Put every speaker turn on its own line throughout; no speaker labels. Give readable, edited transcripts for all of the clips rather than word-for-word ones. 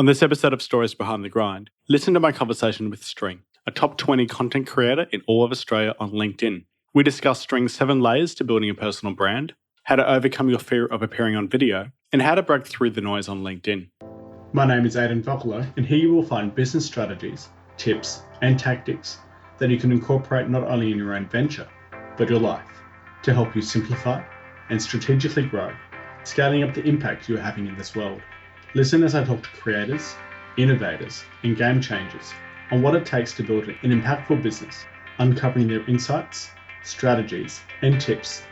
On this episode of Stories Behind the Grind, listen to my conversation with String, a top 20 content creator in all of Australia on LinkedIn. We discuss String's 7 layers to building a personal brand, how to overcome your fear of appearing on video, and how to break through the noise on LinkedIn. My name is Aidan Vocalo, and here you will find business strategies, tips, and tactics that you can incorporate not only in your own venture, but your life, to help you simplify and strategically grow, scaling up the impact you are having in this world. Listen as I talk to creators, innovators, and game changers on what it takes to build an impactful business, uncovering their insights, strategies, and tips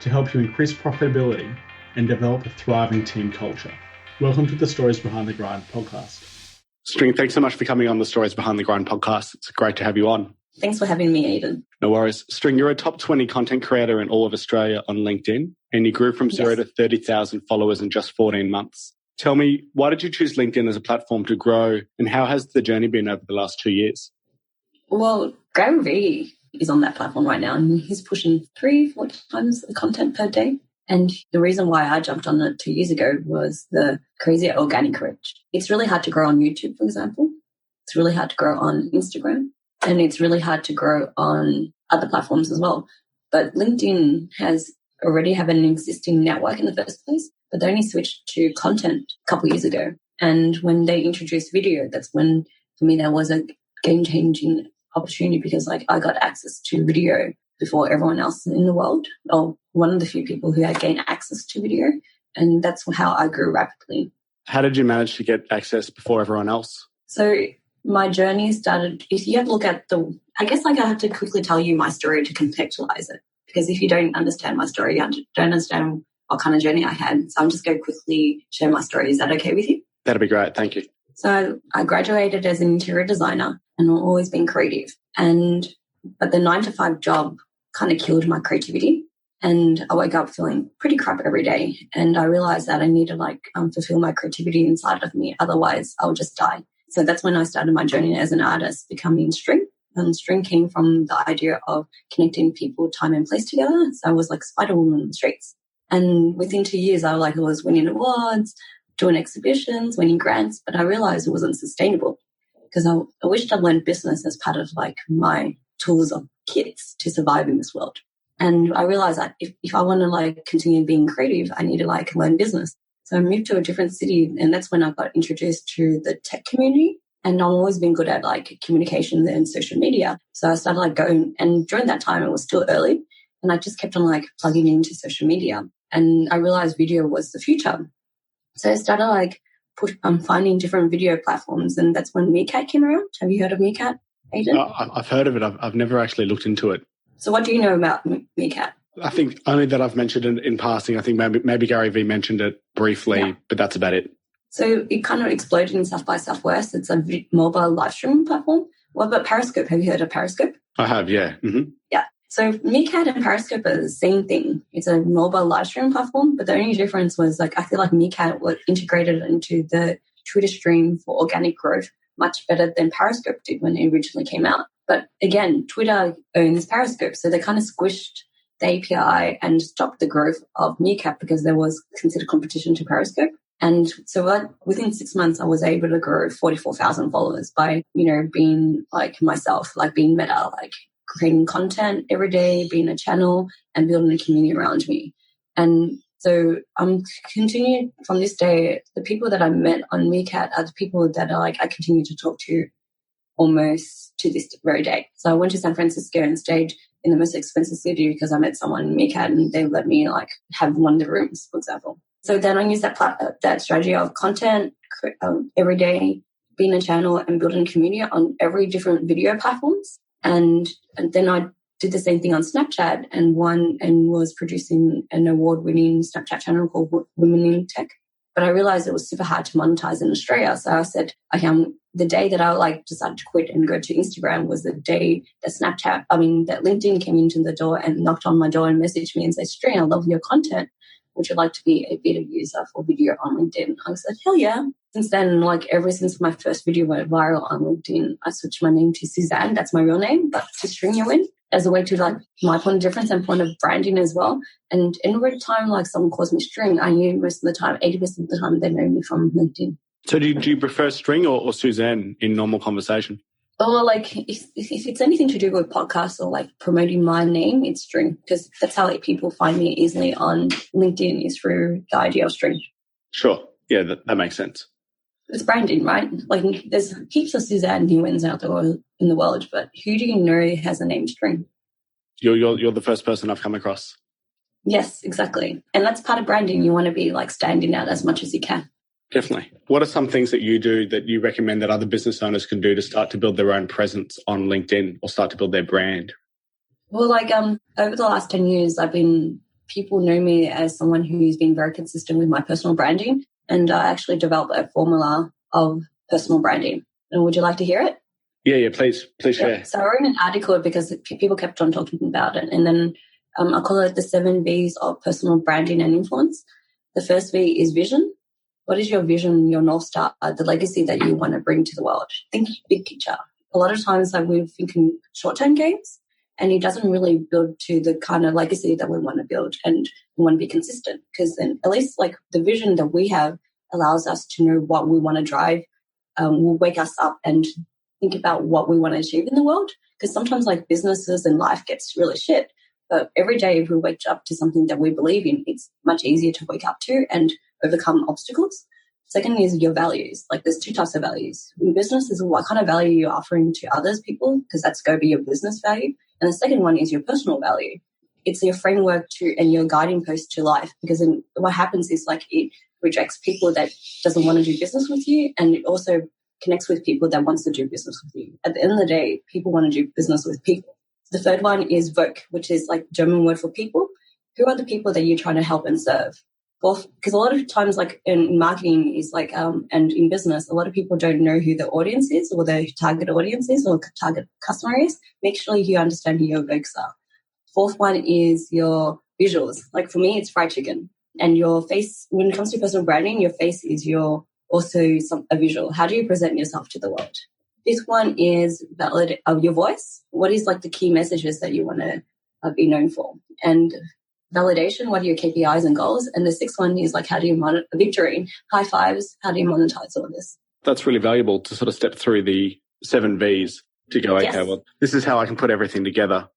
to help you increase profitability and develop a thriving team culture. Welcome to the Stories Behind the Grind podcast. String, thanks so much for coming on the Stories Behind the Grind podcast. It's great to have you on.
Thanks for having me, Aidan.
No worries. String, you're a top 20 content creator in all of Australia on LinkedIn, and you grew from zero to 30,000 followers in just 14 months. Tell me, why did you choose LinkedIn as a platform to grow, and how has the journey been over the last 2 years?
Well, Gary Vee is on that platform right now, and he's pushing 3-4 times the content per day. And the reason why I jumped on it 2 years ago was the crazy organic reach. It's really hard to grow on YouTube, for example. It's really hard to grow on Instagram, and it's really hard to grow on other platforms as well. But LinkedIn has already have an existing network in the first place, but they only switched to content a couple of years ago. And when they introduced video, that's when, for me, that was a game-changing opportunity because, I got access to video before everyone else in the world, or one of the few people who had gained access to video. And that's how I grew rapidly.
How did you manage to get access before everyone else?
So my journey started, if you have to look at I have to quickly tell you my story to contextualize it. Because if you don't understand my story, you don't understand what kind of journey I had. So I'm just going to quickly share my story. Is that okay with you?
That'd be great. Thank you.
So I graduated as an interior designer and I've always been creative. But the 9-to-5 job kind of killed my creativity. And I woke up feeling pretty crap every day. And I realized that I need to fulfill my creativity inside of me. Otherwise, I'll just die. So that's when I started my journey as an artist, becoming String. And String came from the idea of connecting people, time and place together. So I was like Spider-Woman on the streets. And within 2 years, I was winning awards, doing exhibitions, winning grants, but I realized it wasn't sustainable because I wished I'd learned business as part of my tools of kits to survive in this world. And I realized that if I want to continue being creative, I need to learn business. So I moved to a different city, and that's when I got introduced to the tech community. And I've always been good at communications and social media. So I started going, and during that time it was still early, and I just kept on plugging into social media. And I realized video was the future. So I started finding different video platforms, and that's when Meerkat came around. Have you heard of Meerkat, Aidan?
I've heard of it. I've never actually looked into it.
So what do you know about Meerkat?
I think only that I've mentioned it in passing. I think maybe Gary Vee mentioned it briefly, but that's about it. So it kind of exploded in South by Southwest. It's a mobile live streaming platform. What about Periscope? Have you heard of Periscope? I have, yeah. Mm-hmm.
Yeah. So Meerkat and Periscope are the same thing. It's a mobile live streaming platform, but the only difference was I feel like Meerkat was integrated into the Twitter stream for organic growth much better than Periscope did when it originally came out. But again, Twitter owns Periscope, so they kind of squished the API and stopped the growth of Meerkat because there was considered competition to Periscope. And so within 6 months, I was able to grow 44,000 followers by, being myself, being Meta, creating content every day, being a channel and building a community around me. And so I'm continuing from this day. The people that I met on Meerkat are the people that I continue to talk to almost to this very day. So I went to San Francisco and stayed in the most expensive city because I met someone in Meerkat and they let me have one of the rooms, for example. So then I used that strategy of content every day, being a channel and building a community on every different video platforms. And then I did the same thing on Snapchat and was producing an award-winning Snapchat channel called Women in Tech. But I realized it was super hard to monetize in Australia. So I said, the day that I decided to quit and go to Instagram was the day that that LinkedIn came into the door and knocked on my door and messaged me and said, String, I love your content. Would you like to be a beta user for video on LinkedIn? I said, hell yeah. Since then, ever since my first video went viral on LinkedIn, I switched my name to Suzanne. That's my real name, but to String you in as a way to my point of difference and point of branding as well. And every time someone calls me String, I knew most of the time, 80% of the time, they know me from LinkedIn.
So do you prefer String or Suzanne in normal conversation?
Or like if it's anything to do with podcasts or like promoting my name, it's String, because that's how people find me easily on LinkedIn, is through the idea of String.
Sure. Yeah, that makes sense.
It's branding, right? Like there's heaps of Suzanne Newmans out there in the world, but who do you know has the name String?
You're the first person I've come across.
Yes, exactly. And that's part of branding. You want to be like standing out as much as you can.
Definitely. What are some things that you do that you recommend that other business owners can do to start to build their own presence on LinkedIn or start to build their brand?
Well, like over the last 10 years, people know me as someone who's been very consistent with my personal branding. And I actually developed a formula of personal branding. And would you like to hear it?
Yeah, please share.
Yeah. So I wrote an article because people kept on talking about it. And then I call it the 7 V's of personal branding and influence. The first V is vision. What is your vision, your North Star, the legacy that you want to bring to the world? Think big picture. A lot of times we're thinking short-term gains, and it doesn't really build to the kind of legacy that we want to build, and we want to be consistent, because then at least like the vision that we have allows us to know what we want to drive, will wake us up and think about what we want to achieve in the world, because sometimes like businesses and life gets really shit. But every day if we wake up to something that we believe in, it's much easier to wake up to and overcome obstacles. Second is your values. Like there's 2 types of values. In business is what kind of value you're offering to others people, because that's going to be your business value. And the second one is your personal value. It's your framework to and your guiding post to life, because then what happens is like it rejects people that doesn't want to do business with you, and it also connects with people that wants to do business with you. At the end of the day, people want to do business with people. The third one is Vogue, which is like German word for people. Who are the people that you're trying to help and serve? Well, because a lot of times, like in marketing is like, and in business, a lot of people don't know who the audience is or the target audience is or target customer is. Make sure you understand who your Vogues are. Fourth one is your visuals. Like for me, it's fried chicken. And your face, when it comes to personal branding, your face is a visual. How do you present yourself to the world? Fifth one is your voice. What is like the key messages that you want to be known for? And validation, what are your KPIs and goals? And the sixth one is like, how do you monitor victory? High fives, how do you monetize all of this?
That's really valuable to sort of step through the 7 V's to go, okay, well, this is how I can put everything together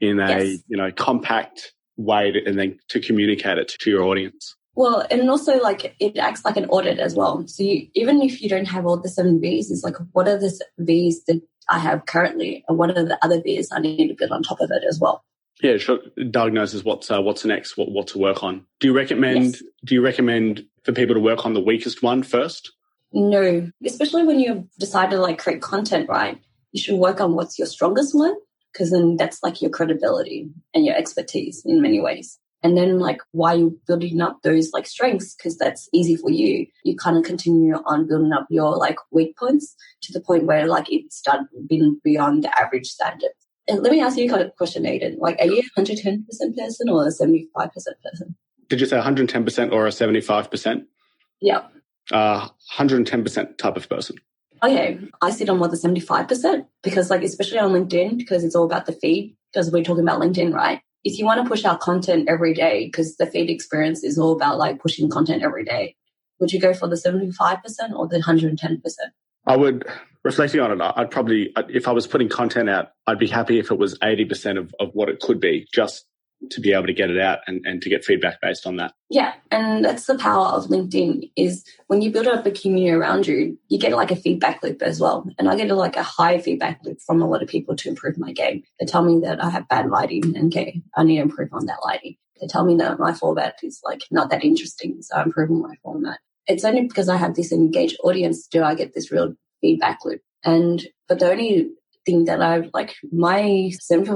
in a, compact way and then to communicate it to your audience.
Well, and also like it acts like an audit as well. So even if you don't have all the 7 V's, it's like, what are the V's that I have currently, and what are the other V's I need to build on top of it as well?
Yeah, sure. Diagnosis what's next, what to work on. Do you recommend for people to work on the weakest one first?
No, especially when you decide to like create content, right? You should work on what's your strongest one, because then that's like your credibility and your expertise in many ways. And then like why you're building up those like strengths, because that's easy for you. You kind of continue on building up your like weak points to the point where like it started being beyond the average standard. And let me ask you a question, Aiden. Like, are you a 110% person or a 75% person?
Did you say 110% or a 75%?
Yeah.
110% type of person.
Okay. I sit on more than 75% because like, especially on LinkedIn, because it's all about the feed, because we're talking about LinkedIn, right? If you want to push out content every day, because the feed experience is all about like pushing content every day, would you go for the 75% or the 110%?
I would, reflecting on it, I'd probably, if I was putting content out, I'd be happy if it was 80% of what it could be, just to be able to get it out and to get feedback based on that.
Yeah, and that's the power of LinkedIn, is when you build up a community around you, you get like a feedback loop as well. And I get like a high feedback loop from a lot of people to improve my game. They tell me that I have bad lighting and okay, I need to improve on that lighting. They tell me that my format is like not that interesting, so I'm improving my format. It's only because I have this engaged audience do I get this real feedback loop. But the only thing that I like, my 75%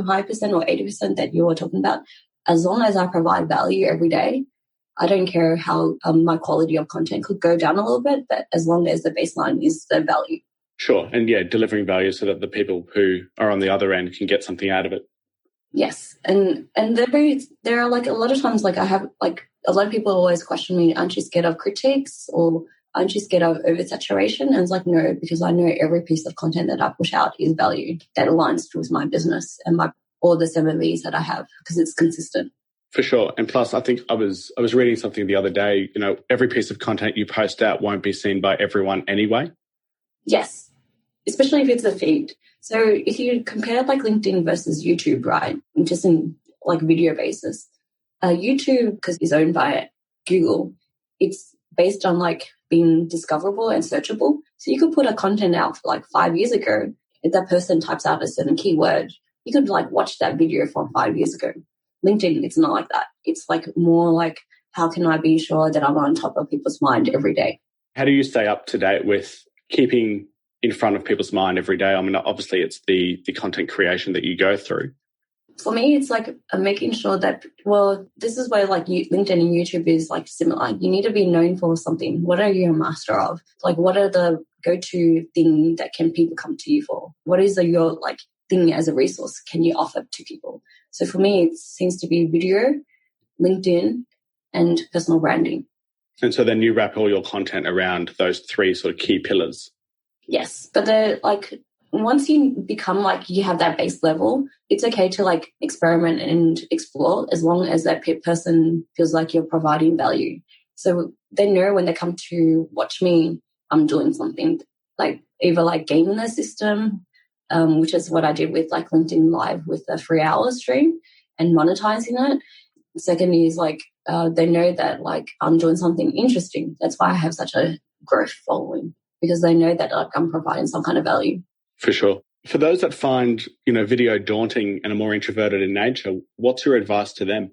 or 80% that you were talking about, as long as I provide value every day, I don't care how my quality of content could go down a little bit, but as long as the baseline is the value.
Sure. And yeah, delivering value so that the people who are on the other end can get something out of it.
Yes. And there are like a lot of times, like I have like a lot of people always question me, aren't you scared of critiques or aren't you scared of oversaturation? And it's like, no, because I know every piece of content that I push out is value that aligns with my business and all the 7 V's that I have, because it's consistent.
For sure. And plus, I think I was reading something the other day, every piece of content you post out won't be seen by everyone anyway.
Yes, especially if it's a feed. So if you compare like LinkedIn versus YouTube, right, just in like video basis, YouTube, because it's owned by Google, it's based on like being discoverable and searchable. So you could put a content out for like 5 years ago. If that person types out a certain keyword, you could like watch that video from 5 years ago. LinkedIn, it's not like that. It's like more like, how can I be sure that I'm on top of people's mind every day?
How do you stay up to date with keeping in front of people's mind every day? I mean, obviously it's the content creation that you go through.
For me, it's like making sure that, well, this is where like LinkedIn and YouTube is like similar. You need to be known for something. What are you a master of? Like, what are the go-to thing that can people come to you for? What is your like thing as a resource can you offer to people? So for me, it seems to be video, LinkedIn, and personal branding.
And so then you wrap all your content around those three sort of key pillars.
Yes, but they're like, once you become like you have that base level, it's okay to like experiment and explore as long as that person feels like you're providing value. So they know when they come to watch me, I'm doing something like either like gaming the system, which is what I did with like LinkedIn Live with the 3-hour stream and monetizing it. The second is like they know that like I'm doing something interesting. That's why I have such a growth following, because they know that like I'm providing some kind of value.
For sure. For those that find, video daunting and are more introverted in nature, what's your advice to them?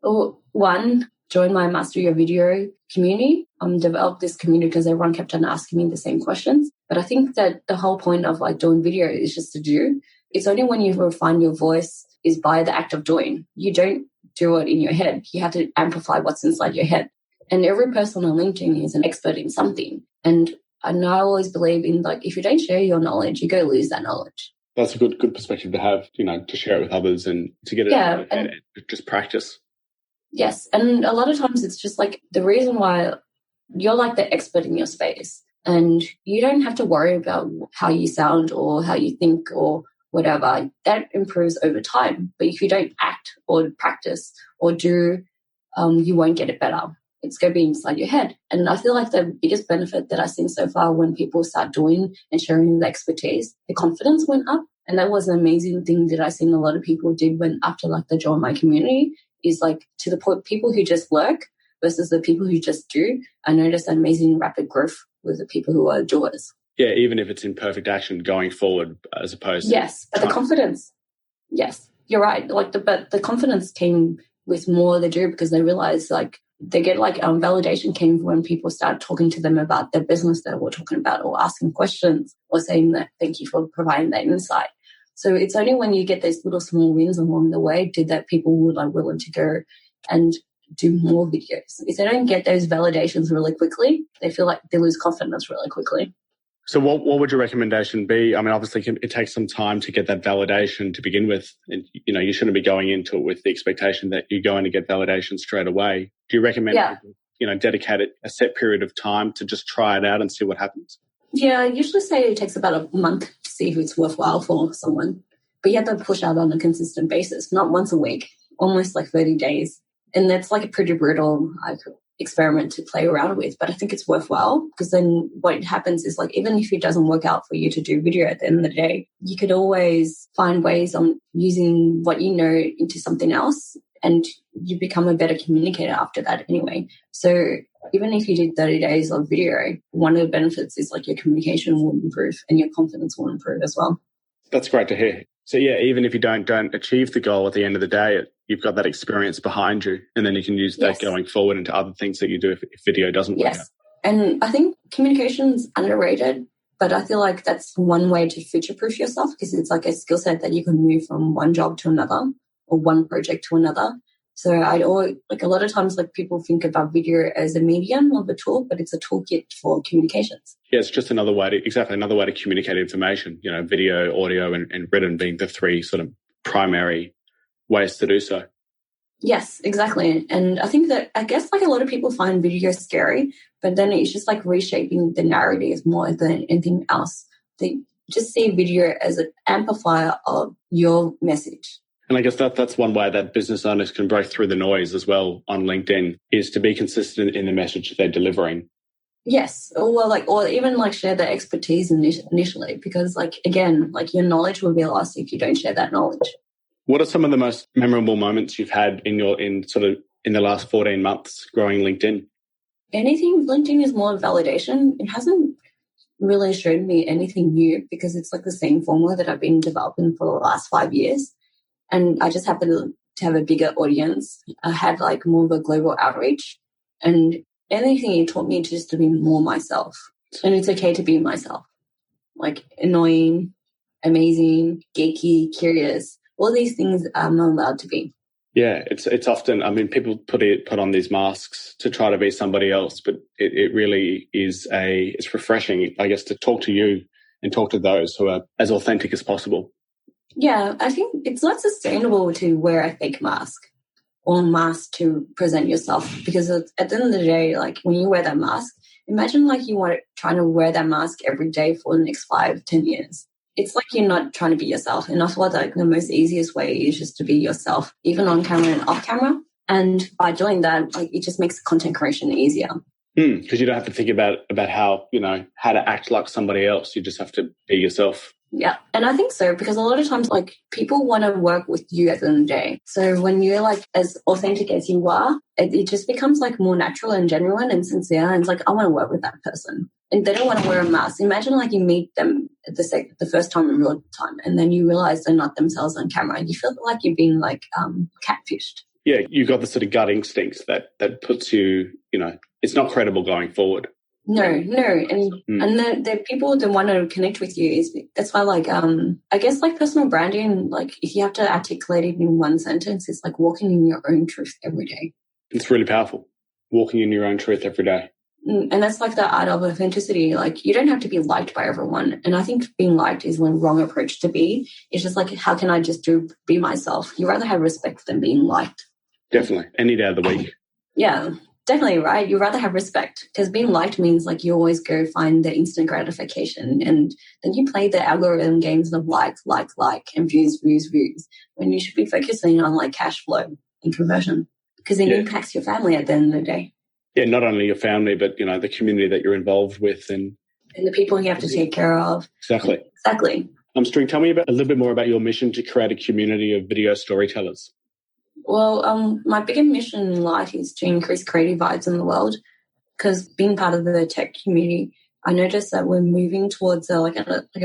Well, one, join my Master Your Video community. Developed this community because everyone kept on asking me the same questions. But I think that the whole point of like doing video is just to do. It's only when you refine your voice is by the act of doing. You don't do it in your head. You have to amplify what's inside your head. And every person on LinkedIn is an expert in something. And I always believe in like, if you don't share your knowledge, you go lose that knowledge.
That's a good perspective to have, to share it with others and to get it out and just practice.
Yes. And a lot of times it's just like the reason why you're like the expert in your space and you don't have to worry about how you sound or how you think or whatever. That improves over time. But if you don't act or practice or do, you won't get it better. It's going to be inside your head. And I feel like the biggest benefit that I've seen so far when people start doing and sharing the expertise, the confidence went up. And that was an amazing thing that I've seen a lot of people did when after like they join my community is like to the point people who just lurk versus the people who just do. I noticed an amazing rapid growth with the people who are doers.
Yeah, even if it's in perfect action going forward as opposed to...
Yes, but the confidence, yes, you're right. Like but the confidence came with more they do because they realize like they get like validation came when people start talking to them about their business that we're talking about or asking questions or saying that thank you for providing that insight. So it's only when you get those little small wins along the way did that people would like willing to go and do more videos. If they don't get those validations really quickly, they feel like they lose confidence really quickly.
So what would your recommendation be? I mean, obviously it takes some time to get that validation to begin with. And, you shouldn't be going into it with the expectation that you're going to get validation straight away. Do you recommend people, dedicate a set period of time to just try it out and see what happens? Yeah, I usually say it takes about a month to see if it's worthwhile for someone. But you have to push out on a consistent basis, not once a week, almost like 30 days. And that's like a pretty brutal experiment to play around with, but I think it's worthwhile because then what happens is like even if it doesn't work out for you to do video at the end of the day, you could always find ways on using what you know into something else and you become a better communicator after that anyway. So even if you did 30 days of video, one of the benefits is like your communication will improve and your confidence will improve as well. That's great to hear. So yeah, even if you don't achieve the goal at the end of the day, you've got that experience behind you and then you can use that going forward into other things that you do if video doesn't work out. And I think communication is underrated, but I feel like that's one way to future-proof yourself because it's like a skill set that you can move from one job to another or one project to another. So I'd always, like a lot of times, like people think about video as a medium of a tool, but it's a toolkit for communications. Yeah, it's just another way to communicate information, video, audio and written being the three sort of primary ways to do so. Yes, exactly. And I think that, I guess like a lot of people find video scary, but then it's just like reshaping the narrative more than anything else. They just see video as an amplifier of your message. And I guess that's one way that business owners can break through the noise as well on LinkedIn, is to be consistent in the message they're delivering.
Yes, or even like share their expertise initially, because like again, like your knowledge will be lost if you don't share that knowledge.
What are some of the most memorable moments you've had in the last 14 months growing LinkedIn?
Anything LinkedIn is more validation. It hasn't really showed me anything new because it's like the same formula that I've been developing for the last 5 years. And I just happen to have a bigger audience. I had like more of a global outreach, and anything it taught me just to be more myself. And it's okay to be myself. Like annoying, amazing, geeky, curious. All these things I'm allowed to be.
Yeah, it's often, I mean, people put on these masks to try to be somebody else, but it really is it's refreshing, I guess, to talk to you and talk to those who are as authentic as possible.
Yeah, I think it's not sustainable to wear a fake mask or mask to present yourself, because at the end of the day, like when you wear that mask, imagine like you are trying to wear that mask every day for the next 5-10 years. It's like you're not trying to be yourself. And I feel like the most easiest way is just to be yourself, even on camera and off camera. And by doing that, like it just makes content creation easier.
Because you don't have to think about how, how to act like somebody else. You just have to be yourself.
Yeah. And I think so, because a lot of times like people want to work with you at the end of the day. So when you're like as authentic as you are, it just becomes like more natural and genuine and sincere. And it's like, I want to work with that person. And they don't want to wear a mask. Imagine like you meet them at the first time in real time, and then you realize they're not themselves on camera, and you feel like you're being like catfished.
Yeah, you've got the sort of gut instincts that puts you, it's not credible going forward.
No. And the people that want to connect with you that's why like, I guess like personal branding, like if you have to articulate it in one sentence, it's like walking in your own truth every day. It's
really powerful. Walking in your own truth every day.
And that's like the art of authenticity. Like you don't have to be liked by everyone. And I think being liked is the wrong approach to be. It's just like, how can I just be myself? You rather have respect than being liked.
Definitely. Any day of the week.
Yeah. Definitely, right? You'd rather have respect, because being liked means like you always go find the instant gratification, and then you play the algorithm games of like, and views, when you should be focusing on like cash flow and conversion, because it impacts your family at the end of the day.
Yeah, not only your family, but, the community that you're involved with and
the people you have to take care of.
Exactly. String, tell me a little bit more about your mission to create a community of video storytellers.
Well, my bigger mission in life is to increase creative vibes in the world, because being part of the tech community, I noticed that we're moving towards a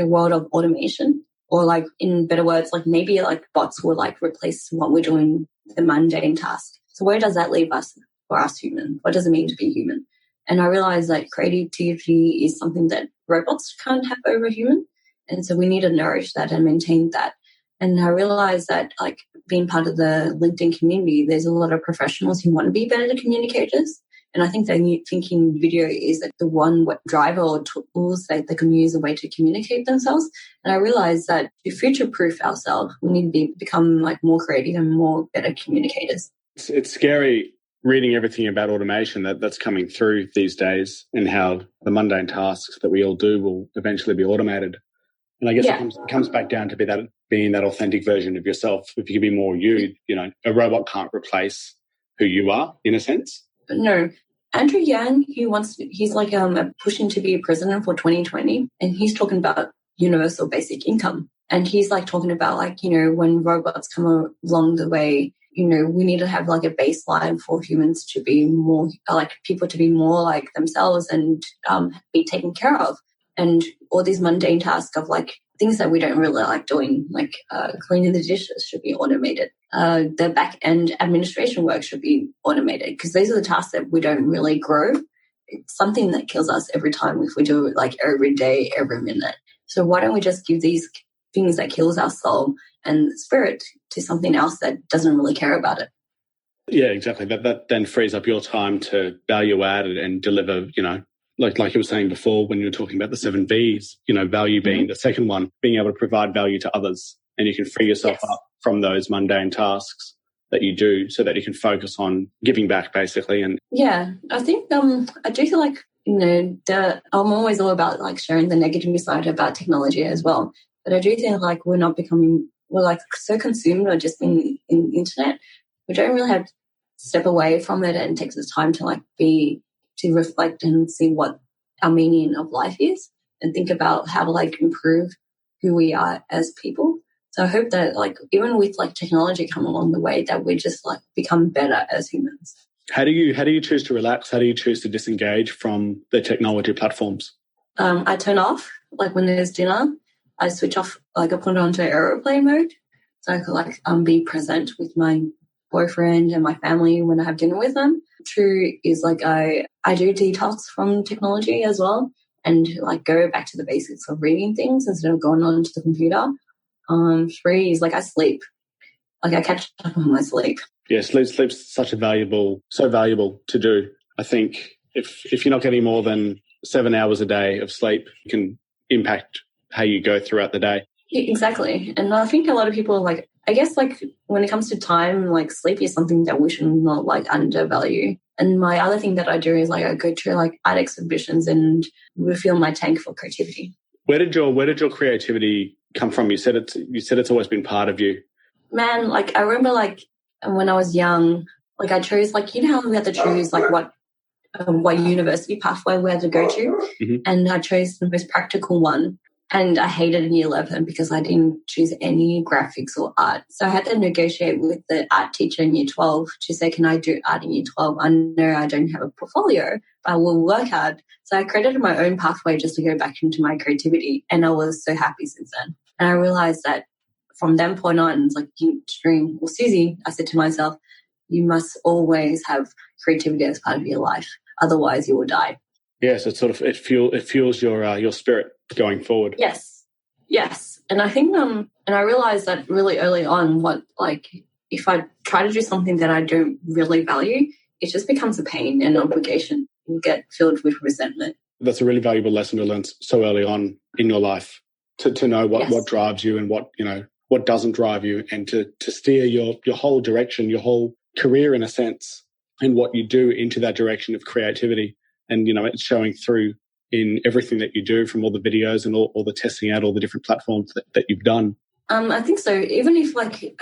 world of automation, or like in better words, like maybe like bots will like replace what we're doing, the mundane task. So where does that leave us for us human? What does it mean to be human? And I realized that creativity is something that robots can't have over human. And so we need to nourish that and maintain that. And I realized that like being part of the LinkedIn community, there's a lot of professionals who want to be better communicators. And I think they're thinking video is like the one driver or tools that they can use a way to communicate themselves. And I realized that to future-proof ourselves, we need to become like more creative and more better communicators.
It's scary reading everything about automation that's coming through these days, and how the mundane tasks that we all do will eventually be automated. And I guess it comes back down to being that authentic version of yourself. If you can be more you, a robot can't replace who you are, in a sense.
No. Andrew Yang, he's like pushing to be president for 2020, and he's talking about universal basic income. And he's like talking about like, when robots come along the way, we need to have like a baseline for humans to be more like people to be more like themselves and be taken care of. And all these mundane tasks of like things that we don't really like doing, like cleaning the dishes should be automated. The back end administration work should be automated, because these are the tasks that we don't really grow. It's something that kills us every time if we do it like every day, every minute. So why don't we just give these things that kills our soul and spirit to something else that doesn't really care about it?
Yeah, exactly. That then frees up your time to value add and deliver, like you were saying before when you were talking about the 7 V's, value being the second one, being able to provide value to others, and you can free yourself up from those mundane tasks that you do so that you can focus on giving back, basically. And
yeah, I think I do feel like, I'm always all about like sharing the negative side about technology as well. But I do think like we're not becoming we're like so consumed or just in the internet, we don't really have to step away from it and take the time to like to reflect and see what our meaning of life is and think about how to like improve who we are as people. So I hope that like even with like technology come along the way that we just like become better as humans.
How do you choose to relax? How do you choose to disengage from the technology platforms?
I turn off like when there's dinner. I switch off, like I put it onto aeroplane mode so I could like be present with my boyfriend and my family when I have dinner with them. Two is like I do detox from technology as well and like go back to the basics of reading things instead of going on to the computer. Three is like I sleep. Like I catch up on my sleep.
Yeah, sleep's so valuable to do. I think if you're not getting more than 7 hours a day of sleep, it can impact how you go throughout the day.
Yeah, exactly. And I think a lot of people like, I guess like when it comes to time, like sleep is something that we should not like undervalue. And my other thing that I do is like I go to like art exhibitions and refill my tank for creativity.
Where did your creativity come from? You said it's always been part of you.
Man, like I remember like when I was young, like I chose like, you know how we had to choose like what university pathway we had to go to.
Mm-hmm.
And I chose the most practical one. And I hated in year 11 because I didn't choose any graphics or art. So I had to negotiate with the art teacher in year 12 to say, can I do art in year 12? I know I don't have a portfolio, but I will work hard. So I created my own pathway just to go back into my creativity. And I was so happy since then. And I realized that from that point on, it's like, Stream, well, Susie, I said to myself, you must always have creativity as part of your life. Otherwise, you will die.
Yeah, so it fuels your spirit going forward.
Yes. And I think and I realized that really early on, what like if I try to do something that I don't really value, it just becomes a pain and obligation. You get filled with resentment.
That's a really valuable lesson to learn so early on in your life to know what drives you and what doesn't drive you, and to steer your whole direction, your whole career in a sense, and what you do into that direction of creativity. And, it's showing through in everything that you do, from all the videos and all the testing out all the different platforms that you've done.
I think so. Even if like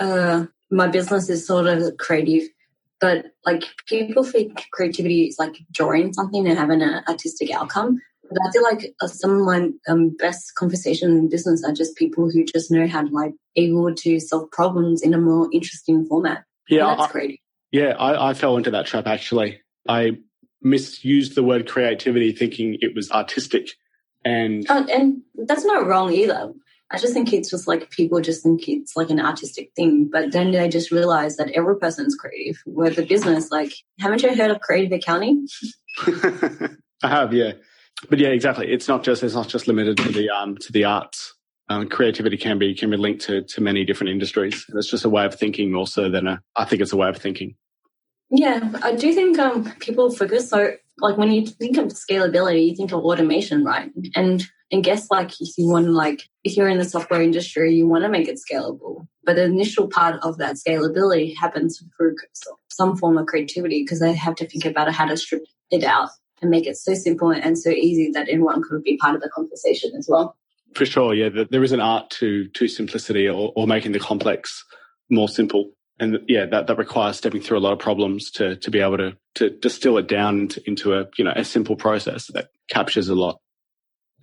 my business is sort of creative, but like people think creativity is like drawing something and having an artistic outcome. But I feel like some of my best conversations in business are just people who just know how to like able to solve problems in a more interesting format.
Yeah,
and that's creative.
Yeah, I fell into that trap actually. I misused the word creativity thinking it was artistic. And
that's not wrong either. I just think it's just like people just think it's like an artistic thing, but then they just realize that every person's creative. Where the business, like, haven't you heard of creative accounting?
I have, yeah. But yeah, exactly. It's not just limited to the arts. Creativity can be linked to many different industries. And it's just a way of thinking more so than I think it's a way of thinking.
Yeah, I do think people focus. So, like when you think of scalability, you think of automation, right? And guess like if you're in the software industry, you want to make it scalable. But the initial part of that scalability happens through some form of creativity, because they have to think about how to strip it out and make it so simple and so easy that everyone could be part of the conversation as well.
For sure, yeah. There is an art to simplicity or making the complex more simple. And yeah, that requires stepping through a lot of problems to be able to distill it down into a simple process that captures a lot.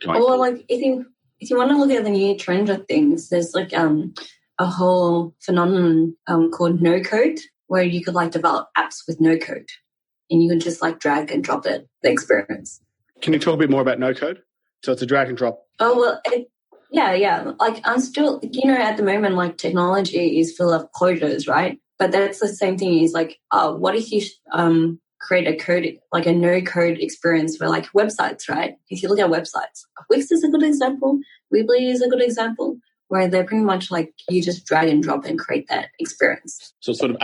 Well, like if you want to look at the new trend of things, there's like a whole phenomenon called no code, where you could like develop apps with no code, and you can just like drag and drop the experience.
Can you talk a bit more about no code? So it's a drag and drop.
Oh well. Yeah. Like I'm still, at the moment, like technology is full of closures, right? But that's the same thing is like, what if you create a code, like a no code experience for like websites, right? If you look at websites, Wix is a good example, Weebly is a good example, where they're pretty much like you just drag and drop and create that experience.
So it's sort of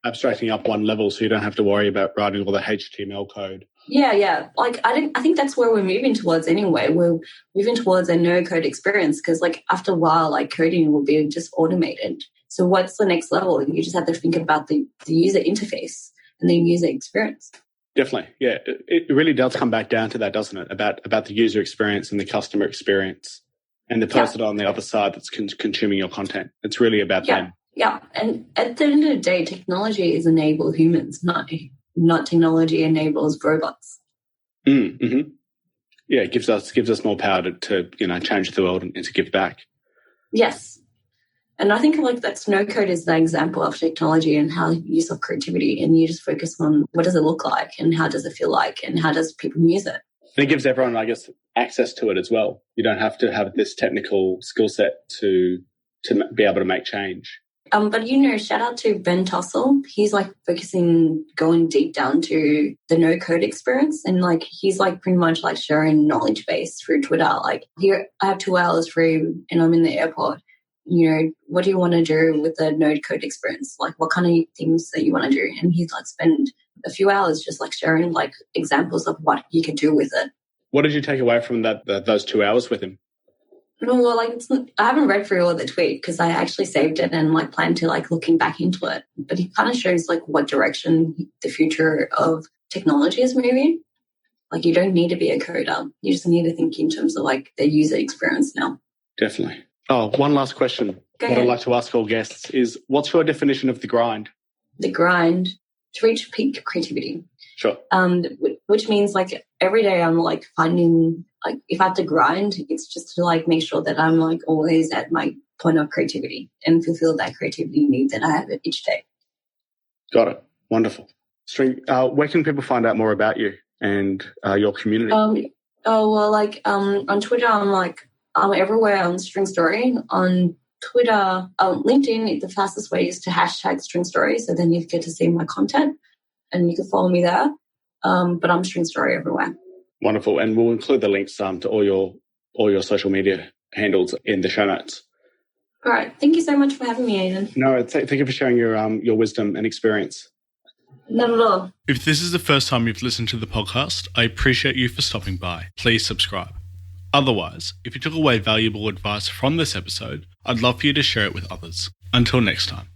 abstracting up one level, so you don't have to worry about writing all the HTML code.
Yeah. Like I think that's where we're moving towards anyway. We're moving towards a no-code experience, because like after a while, like coding will be just automated. So what's the next level? You just have to think about the user interface and the user experience.
Definitely, yeah. It really does come back down to that, doesn't it? About the user experience and the customer experience. And the person on the other side that's consuming your content. It's really about them.
Yeah. And at the end of the day, technology is enable humans, not technology enables robots.
Mm-hmm. Yeah, it gives us more power to change the world and to give back.
Yes. And I think that's no code is the example of technology and how use of creativity, and you just focus on what does it look like and how does it feel like and how does people use it.
And it gives everyone, I guess, access to it as well. You don't have to have this technical skill set to be able to make change.
But shout out to Ben Tossell. He's going deep down to the no code experience, and he's pretty much sharing knowledge base through Twitter. Here I have 2 hours free and I'm in the airport. What do you want to do with the no code experience? What kind of things that you want to do? And he's spend a few hours just sharing examples of what you could do with it.
What did you take away from those 2 hours with him?
No, well, I haven't read through all the tweet because I actually saved it and plan to looking back into it. But he kind of shows what direction the future of technology is moving. You don't need to be a coder. You just need to think in terms of the user experience now.
Definitely. Oh, one last question. What I'd like to ask all guests is, what's your definition of the grind?
The grind to reach peak creativity.
Sure.
Which means every day I'm finding if I have to grind, it's just to make sure that I'm always at my point of creativity and fulfill that creativity need that I have each day.
Got it. Wonderful. String, where can people find out more about you and your community?
On Twitter, I'm everywhere on String Story. On Twitter, LinkedIn, the fastest way is to hashtag String Story, so then you get to see my content and you can follow me there. But I'm String Story everywhere.
Wonderful. And we'll include the links to all your social media handles in the show notes.
All right. Thank you so much for having me, Aidan.
No, thank you for sharing your wisdom and experience.
Not at all.
If this is the first time you've listened to the podcast, I appreciate you for stopping by. Please subscribe. Otherwise, if you took away valuable advice from this episode, I'd love for you to share it with others. Until next time.